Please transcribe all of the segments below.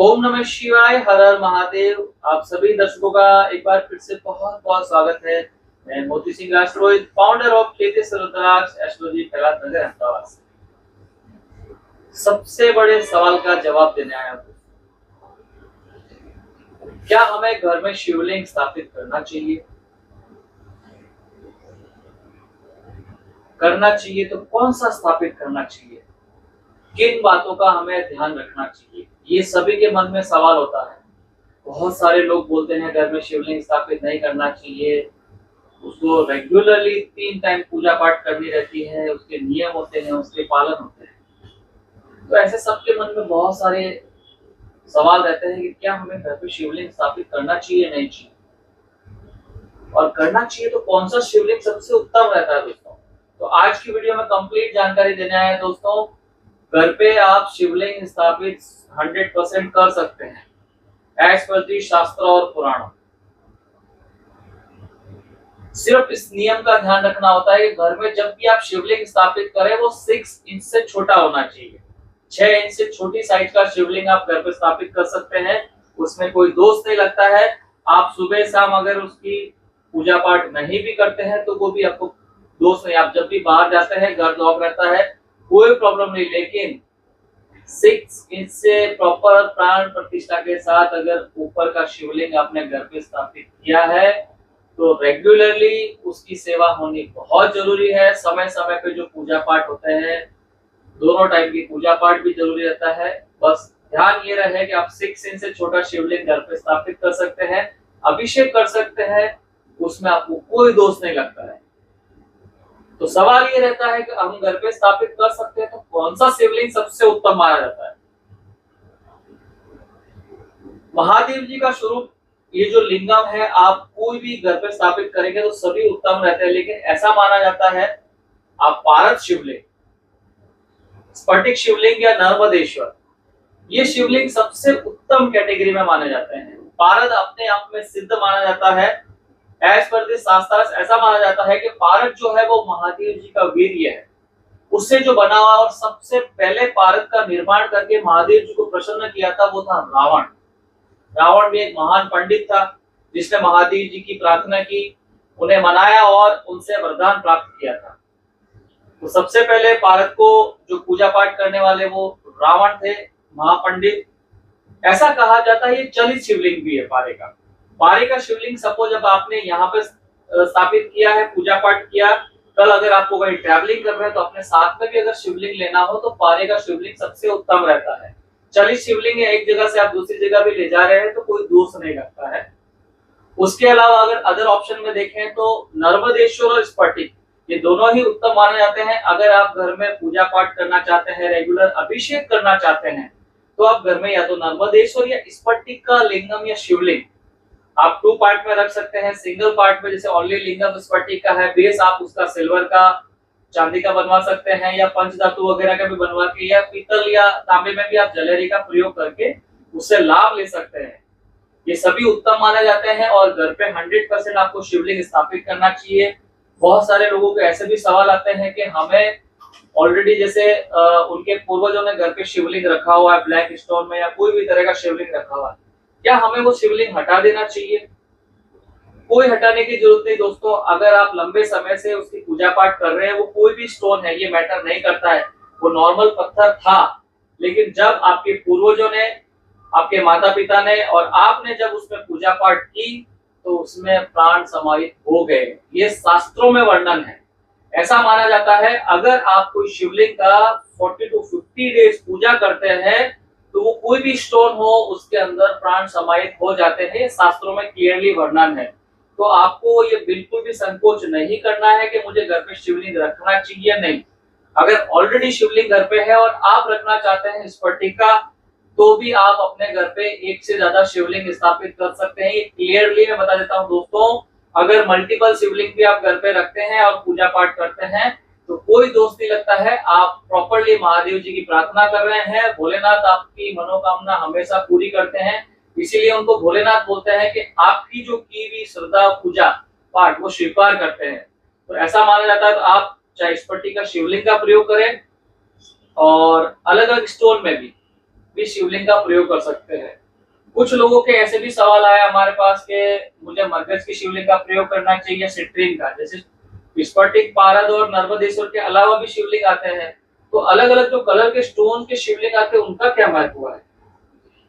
ओम नमः शिवाय, हर हर महादेव। आप सभी दर्शकों का एक बार फिर से बहुत बहुत स्वागत है। मैं मोती सिंह राष्ट्रोहित, फाउंडर ऑफ केतीस रुद्राक्ष एस्ट्रोलॉजी फैलात नगर अहमदाबाद से सबसे बड़े सवाल का जवाब देने आया हूँ। क्या हमें घर में शिवलिंग स्थापित करना चाहिए? करना चाहिए तो कौन सा स्थापित करना चाहिए? किन बातों का हमें ध्यान रखना चाहिए? ये सभी के मन में सवाल होता है। बहुत सारे लोग बोलते हैं घर में शिवलिंग स्थापित नहीं करना चाहिए, उसको रेगुलरली 3 टाइम पूजा पाठ करनी रहती है, उसके नियम होते हैं, उसके पालन होते हैं। तो ऐसे सबके मन में बहुत सारे सवाल रहते हैं कि क्या हमें घर पे शिवलिंग स्थापित करना चाहिए, नहीं चाहिए, और करना चाहिए तो कौन सा शिवलिंग सबसे उत्तम रहता है दोस्तों। तो आज की वीडियो में कंप्लीट जानकारी देने आए हैं दोस्तों। घर पे आप शिवलिंग स्थापित 100% कर सकते हैं एज पर दी शास्त्र और पुराणों। सिर्फ इस नियम का ध्यान रखना होता है कि घर में जब भी आप शिवलिंग स्थापित करें वो 6 इंच से छोटा होना चाहिए। 6 इंच से छोटी साइज का शिवलिंग आप घर पे स्थापित कर सकते हैं, उसमें कोई दोष नहीं लगता है। आप सुबह शाम अगर उसकी पूजा पाठ नहीं भी करते हैं तो वो भी आपको दोष नहीं। आप जब भी बाहर जाते हैं, घर लॉक रहता है, कोई प्रॉब्लम नहीं। लेकिन 6 इंच से प्रॉपर प्राण प्रतिष्ठा के साथ अगर ऊपर का शिवलिंग आपने घर पे स्थापित किया है तो रेगुलरली उसकी सेवा होनी बहुत जरूरी है। समय समय पे जो पूजा पाठ होते हैं, दोनों टाइम की पूजा पाठ भी जरूरी रहता है। बस ध्यान ये रहे कि आप 6 इंच से छोटा शिवलिंग घर पे स्थापित कर सकते हैं, अभिषेक कर सकते हैं, उसमें आपको कोई दोष नहीं लगता है। तो सवाल ये रहता है कि हम घर पे स्थापित कर सकते हैं तो कौन सा शिवलिंग सबसे उत्तम माना जाता है? महादेव जी का स्वरूप, ये जो लिंगम है, आप कोई भी घर पे स्थापित करेंगे तो सभी उत्तम रहते हैं। लेकिन ऐसा माना जाता है आप पारद शिवलिंग, स्फटिक शिवलिंग या नर्मदेश्वर, ये शिवलिंग सबसे उत्तम कैटेगरी में माने जाते हैं। पारद अपने आप में सिद्ध माना जाता है। एज पर दिस शास्त्र ऐसा माना जाता है कि पारद जो है वो महादेव जी का वीर्य है, उससे जो बना हुआ। और सबसे पहले पारद का निर्माण करके महादेव जी को प्रसन्न किया था वो था रावण। रावण भी एक महान पंडित था जिसने महादेव जी की प्रार्थना की, उन्हें मनाया और उनसे वरदान प्राप्त किया था। तो सबसे पहले पारद को जो पूजा पाठ करने वाले वो रावण थे, महापंडित। ऐसा कहा जाता है ये चलित शिवलिंग भी है पारे का। पारे का शिवलिंग सपोज जब आपने यहाँ पे स्थापित किया है, पूजा पाठ किया, कल अगर आपको कहीं ट्रैवलिंग कर रहे हैं तो अपने साथ में भी अगर शिवलिंग लेना हो तो पारे का शिवलिंग सबसे उत्तम रहता है। चलित शिवलिंग एक जगह से आप दूसरी जगह भी ले जा रहे हैं तो कोई दोष नहीं लगता है। उसके अलावा अगर अदर ऑप्शन में देखें तो नर्मदेश्वर और स्फटिक, ये दोनों ही उत्तम माने जाते हैं। अगर आप घर में पूजा पाठ करना चाहते हैं, रेगुलर अभिषेक करना चाहते हैं, तो आप घर में या तो नर्मदेश्वर या स्फटिक का लिंगम या शिवलिंग आप 2 पार्ट में रख सकते हैं। सिंगल पार्ट में जैसे ओनली लिंगम स्फटिक का है, बेस आप उसका सिल्वर का, चांदी का बनवा सकते हैं, या पंचधातु वगैरह का भी बनवा के, या पीतल या तांबे में भी आप जलेरी का प्रयोग करके उससे लाभ ले सकते हैं। ये सभी उत्तम माने जाते हैं और घर पे 100% आपको शिवलिंग स्थापित करना चाहिए। बहुत सारे लोगों के ऐसे भी सवाल आते हैं कि हमें ऑलरेडी जैसे उनके पूर्वजों ने घर पे शिवलिंग रखा हुआ है ब्लैक स्टोन में, या कोई भी तरह का शिवलिंग रखा हुआ है, क्या हमें वो शिवलिंग हटा देना चाहिए? कोई हटाने की जरूरत नहीं दोस्तों। अगर आप लंबे समय से उसकी पूजा पाठ कर रहे हैं, वो कोई भी स्टोन है, ये मैटर नहीं करता है। वो नॉर्मल पत्थर था, लेकिन जब आपके पूर्वजों ने, आपके माता पिता ने और आपने जब उसमें पूजा पाठ की तो उसमें प्राण समाहित हो गए। ये शास्त्रों में वर्णन है। ऐसा माना जाता है अगर आप कोई शिवलिंग का 40 to 50 डेज पूजा करते हैं तो वो कोई भी स्टोन हो उसके अंदर प्राण समाहित हो जाते हैं। शास्त्रों में क्लियरली वर्णन है। तो आपको ये बिल्कुल भी संकोच नहीं करना है कि मुझे घर पे शिवलिंग रखना चाहिए या नहीं। अगर ऑलरेडी शिवलिंग घर पे है और आप रखना चाहते हैं स्फटिक का, तो भी आप अपने घर पे एक से ज्यादा शिवलिंग स्थापित कर सकते हैं। ये क्लियरली मैं बता देता हूँ दोस्तों। अगर मल्टीपल शिवलिंग भी आप घर पे रखते हैं और पूजा पाठ करते हैं तो कोई दोष नहीं लगता है। आप प्रॉपर्ली महादेव जी की प्रार्थना कर रहे हैं। भोलेनाथ आपकी मनोकामना हमेशा पूरी करते हैं, इसीलिए उनको भोलेनाथ बोलते हैं कि आपकी जो की हुई श्रद्धा पूजा पाठ वो स्वीकार करते हैं। तो ऐसा माना जाता है। तो आप चाहे स्फटिक का शिवलिंग का प्रयोग करें और अलग अलग स्टोन में भी इस शिवलिंग का प्रयोग कर सकते हैं। कुछ लोगों के ऐसे भी सवाल आया हमारे पास कि मुझे मरकज की शिवलिंग का प्रयोग करना चाहिए सिट्रीन का, जैसे स्फटिक, पारद और नर्मदेश्वर के अलावा भी शिवलिंग आते हैं, तो अलग अलग जो कलर के स्टोन के शिवलिंग आते हैं उनका क्या महत्व है।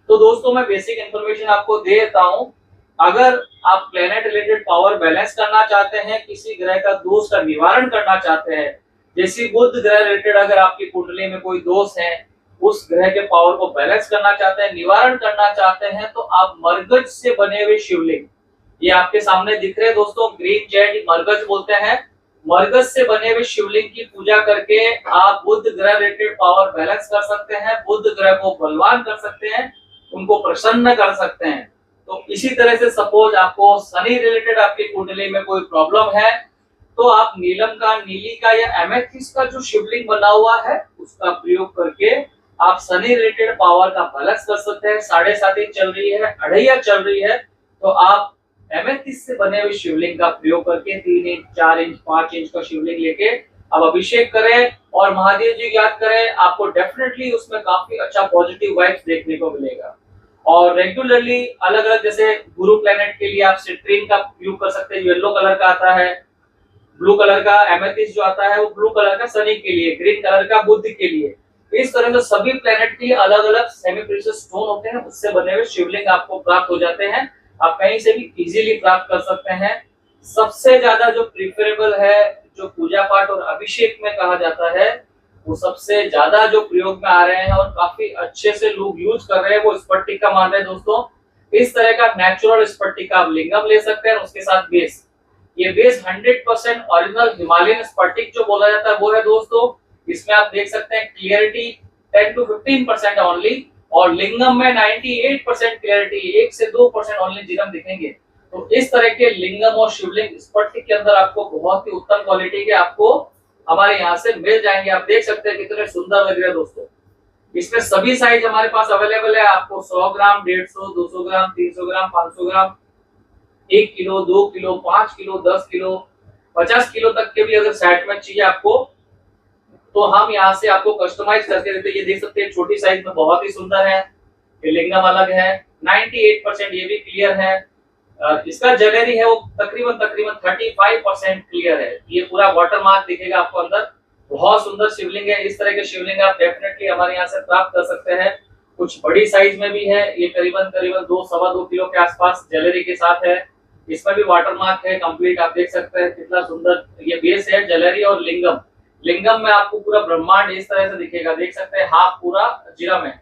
तो दोस्तों मैं बेसिक इन्फॉर्मेशन आपको दे देता हूँ। अगर आप प्लेनेट रिलेटेड पावर बैलेंस करना चाहते हैं, किसी ग्रह का दोष का निवारण करना चाहते हैं, जैसे बुध ग्रह रिलेटेड अगर आपकी कुंडली में कोई दोष है, उस ग्रह के पावर को बैलेंस करना चाहते हैं, निवारण करना चाहते हैं, तो आप मरकज से बने हुए शिवलिंग, ये आपके सामने दिख रहे हैं दोस्तों, ग्रीन जेड मरकज बोलते हैं, मरकज से बने हुए शिवलिंग की पूजा करके आप बुध ग्रह रिलेटेड पावर बैलेंस कर सकते हैं, बुध ग्रह को बलवान कर सकते हैं, उनको प्रसन्न कर सकते हैं। तो इसी तरह से सपोज आपको शनि रिलेटेड आपकी कुंडली में कोई प्रॉब्लम है, तो आप नीलम का, नीली का या एमेथिस्ट का जो शिवलिंग बना हुआ है उसका प्रयोग करके आप शनि रिलेटेड पावर का बैलेंस कर सकते हैं। 7.5 इंच चल रही है, अढ़ैया चल रही है, तो आप एमेथिस्ट से बने हुए शिवलिंग का प्रयोग करके 3 इंच, 4 इंच, 5 इंच का शिवलिंग लेके आप अभिषेक करें और महादेव जी याद करें, आपको डेफिनेटली उसमें काफी अच्छा पॉजिटिव वाइब्स देखने को मिलेगा। और रेगुलरली अलग अलग, जैसे गुरु प्लेनेट के लिए आप सिट्रीन का उपयोग कर सकते हैं, येलो कलर का आता है, ब्लू कलर का एमेथिस्ट जो आता है वो ब्लू कलर का शनि के लिए, ग्रीन कलर का बुध के लिए। इस तरह से सभी प्लेनेट के लिए अलग अलग सेमी प्रीशियस स्टोन होते हैं, उससे बने हुए शिवलिंग आपको प्राप्त हो जाते हैं, आप कहीं से भी इजीली प्राप्त कर सकते हैं। सबसे ज्यादा जो प्रिफरेबल है, जो पूजा पाठ और अभिषेक में कहा जाता है, वो सबसे ज्यादा जो प्रयोग में आ रहे हैं और काफी अच्छे से लोग यूज कर रहे हैं, वो स्फटिक का मान रहे हैं दोस्तों। इस तरह का नेचुरल स्फटिक आप लिंगम ले सकते हैं, उसके साथ बेस, ये बेस 100% ओरिजिनल हिमालयन स्फटिक जो बोला जाता है वो है दोस्तों। इसमें आप देख सकते हैं क्लियरिटी 10 to 15% ओनली, और लिंगम में 98% क्लियरिटी, 1 से 2% ओनली जीरम दिखेंगे। तो इस तरह के लिंगम और शिवलिंग स्फटिक के अंदर आपको बहुत ही उत्तम क्वालिटी के आपको हमारे यहाँ से मिल जाएंगे। आप देख सकते हैं कितने सुंदर लग रहे हैं दोस्तों। इसमें सभी साइज हमारे पास अवेलेबल है, आपको 100 ग्राम, 150, 200 ग्राम, 300 ग्राम, 500 ग्राम, 1 kilo, 2 kilo, 5 kilo, 10 kilo, 50 kilo तक के भी अगर सेट में चाहिए आपको, तो हम यहाँ से आपको कस्टमाइज करके देते हैं। ये देख सकते हैं छोटी साइज में बहुत ही सुंदर है, ये लिंगम अलग है, 98% ये भी क्लियर है। इसका ज्वेलरी है वो तकरीबन 35% क्लियर है, ये पूरा वाटर मार्क दिखेगा आपको अंदर। बहुत सुंदर शिवलिंग है, इस तरह के शिवलिंग आप डेफिनेटली हमारे यहाँ से प्राप्त कर सकते हैं। कुछ बड़ी साइज में भी है, ये करीबन 2 सवा 2 किलो के आसपास ज्वेलरी के साथ है, इसमें भी वाटर मार्क है कंप्लीट। आप देख सकते हैं कितना सुंदर ये बेस है, ज्वेलरी और लिंगम। लिंगम में आपको पूरा ब्रह्मांड इस तरह से दिखेगा, देख सकते हैं हाफ पूरा जिरम है।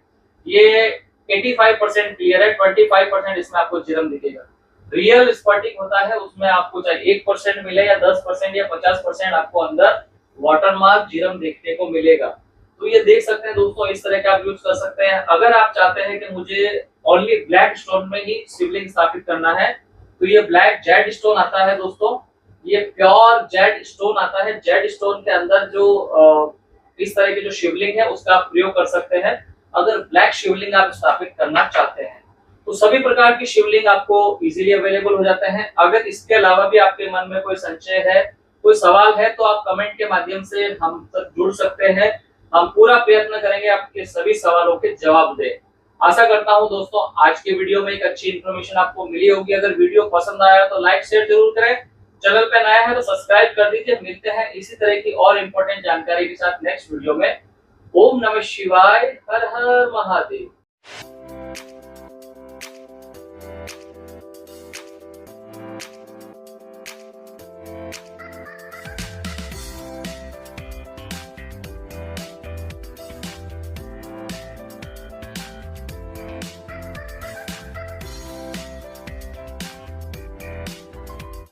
ये 85% क्लियर है, 25% इसमें आपको जिरम दिखेगा। रियल स्फटिक होता है उसमें आपको चाहे 1% मिले या 10% या 50% आपको अंदर वाटर मार्क जिरम देखने को मिलेगा। तो ये देख सकते हैं दोस्तों, इस तरह का आप यूज कर सकते हैं। अगर आप चाहते हैं कि मुझे ओनली ब्लैक स्टोन में ही शिवलिंग स्थापित करना है, तो ये ब्लैक जेड स्टोन आता है दोस्तों, ये प्योर जेड स्टोन आता है। जेड स्टोन के अंदर जो इस तरह के जो शिवलिंग है उसका आप प्रयोग कर सकते हैं अगर ब्लैक शिवलिंग आप स्थापित करना चाहते हैं। तो सभी प्रकार की शिवलिंग आपको इजीली अवेलेबल हो जाते हैं। अगर इसके अलावा भी आपके मन में कोई संशय है, कोई सवाल है, तो आप कमेंट के माध्यम से हम तक जुड़ सकते हैं। हम पूरा प्रयत्न करेंगे आपके सभी सवालों के जवाब दें। आशा करता हूं दोस्तों आज के वीडियो में एक अच्छी इन्फॉर्मेशन आपको मिली होगी। अगर वीडियो पसंद आया तो लाइक शेयर जरूर करें, चैनल पे नया है तो सब्सक्राइब कर दीजिए। मिलते हैं इसी तरह की और इम्पोर्टेंट जानकारी के साथ नेक्स्ट वीडियो में। ओम नमः शिवाय, हर हर महादेव।